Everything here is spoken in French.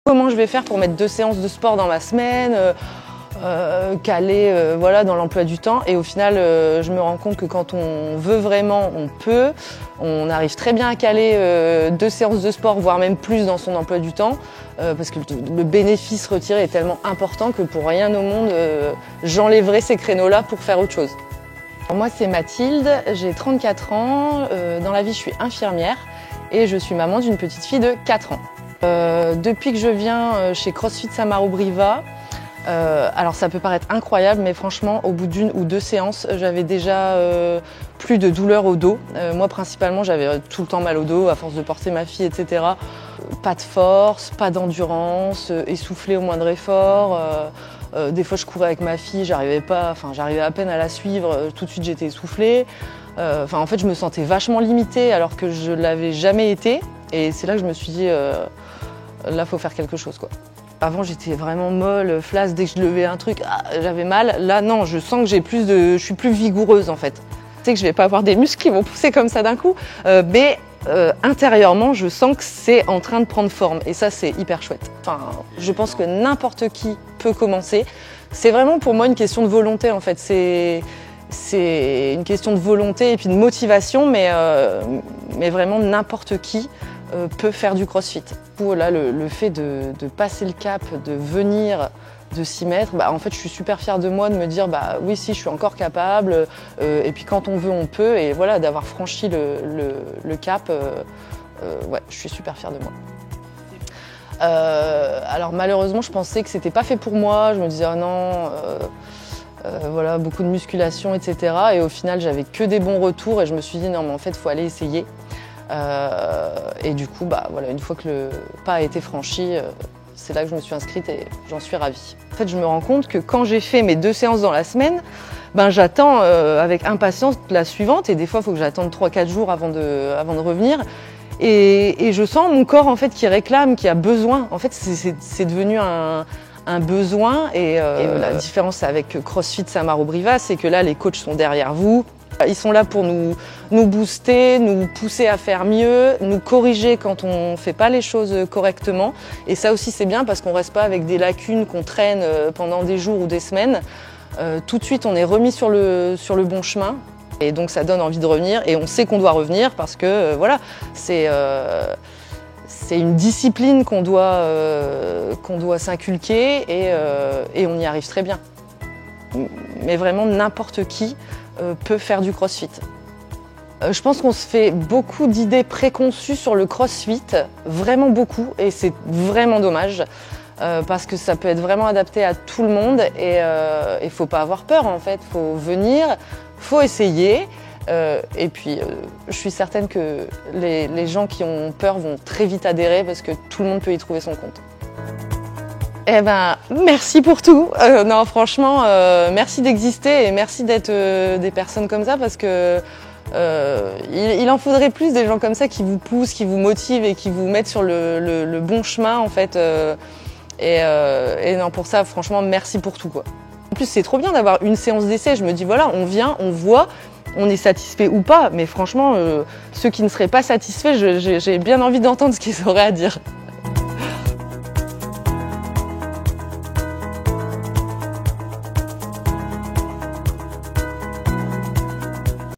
Comment je vais faire pour mettre 2 séances de sport dans ma semaine, caler voilà, dans l'emploi du temps. Et au final, je me rends compte que quand on veut vraiment, on peut. On arrive très bien à caler 2 séances de sport, voire même plus dans son emploi du temps, parce que le bénéfice retiré est tellement important que pour rien au monde, j'enlèverai ces créneaux-là pour faire autre chose. Alors moi, c'est Mathilde, j'ai 34 ans. Dans la vie, je suis infirmière et je suis maman d'une petite fille de 4 ans. Depuis que je viens chez CrossFit Saint-Maro-Briva, alors ça peut paraître incroyable, mais franchement, au bout d'1 ou 2 séances, j'avais déjà plus de douleur au dos. Moi, principalement, j'avais tout le temps mal au dos à force de porter ma fille, etc. Pas de force, pas d'endurance, essoufflée au moindre effort. Des fois, je courais avec ma fille, j'arrivais à peine à la suivre. Tout de suite, j'étais essoufflée. En fait, je me sentais vachement limitée alors que je l'avais jamais été. Et c'est là que je me suis dit, là, faut faire quelque chose, quoi. Avant, j'étais vraiment molle, flasque, dès que je levais un truc, j'avais mal. Là, non, je sens que je suis plus vigoureuse, en fait. Je sais que je vais pas avoir des muscles qui vont pousser comme ça d'un coup, mais intérieurement, je sens que c'est en train de prendre forme. Et ça, c'est hyper chouette. Enfin, je pense que n'importe qui peut commencer. C'est vraiment pour moi une question de volonté, en fait. C'est une question de volonté et puis de motivation, mais vraiment n'importe qui peut faire du crossfit. Là, le fait de passer le cap, de venir, de s'y mettre, en fait, je suis super fière de moi de me dire oui, si, je suis encore capable, et puis quand on veut, on peut, et voilà, d'avoir franchi le cap, ouais, je suis super fière de moi. Alors malheureusement, je pensais que c'était pas fait pour moi, je me disais non, voilà, beaucoup de musculation, etc. Et au final, j'avais que des bons retours et je me suis dit non, mais en fait, il faut aller essayer. Et du coup, voilà, une fois que le pas a été franchi, c'est là que je me suis inscrite et j'en suis ravie. En fait, je me rends compte que quand j'ai fait mes 2 séances dans la semaine, j'attends avec impatience la suivante et des fois, il faut que j'attende 3-4 jours avant de revenir. Et je sens mon corps en fait qui réclame, qui a besoin. En fait, c'est devenu un besoin et la différence avec CrossFit Saint-Maro-Briva, c'est que là, les coachs sont derrière vous. Ils sont là pour nous booster, nous pousser à faire mieux, nous corriger quand on ne fait pas les choses correctement. Et ça aussi, c'est bien parce qu'on ne reste pas avec des lacunes qu'on traîne pendant des jours ou des semaines. Tout de suite, on est remis sur le bon chemin. Et donc, ça donne envie de revenir. Et on sait qu'on doit revenir parce que, voilà, c'est une discipline qu'on doit s'inculquer et on y arrive très bien. Mais vraiment, n'importe qui peut faire du crossfit. Je pense qu'on se fait beaucoup d'idées préconçues sur le crossfit, vraiment beaucoup, et c'est vraiment dommage parce que ça peut être vraiment adapté à tout le monde et il faut pas avoir peur en fait, faut venir, faut essayer et puis je suis certaine que les gens qui ont peur vont très vite adhérer parce que tout le monde peut y trouver son compte. Eh ben, merci pour tout. Non, franchement, merci d'exister et merci d'être des personnes comme ça parce que il en faudrait plus des gens comme ça qui vous poussent, qui vous motivent et qui vous mettent sur le bon chemin en fait. Et non, pour ça, franchement, merci pour tout quoi. En plus, c'est trop bien d'avoir une séance d'essai. Je me dis voilà, on vient, on voit, on est satisfait ou pas. Mais franchement, ceux qui ne seraient pas satisfaits, j'ai bien envie d'entendre ce qu'ils auraient à dire.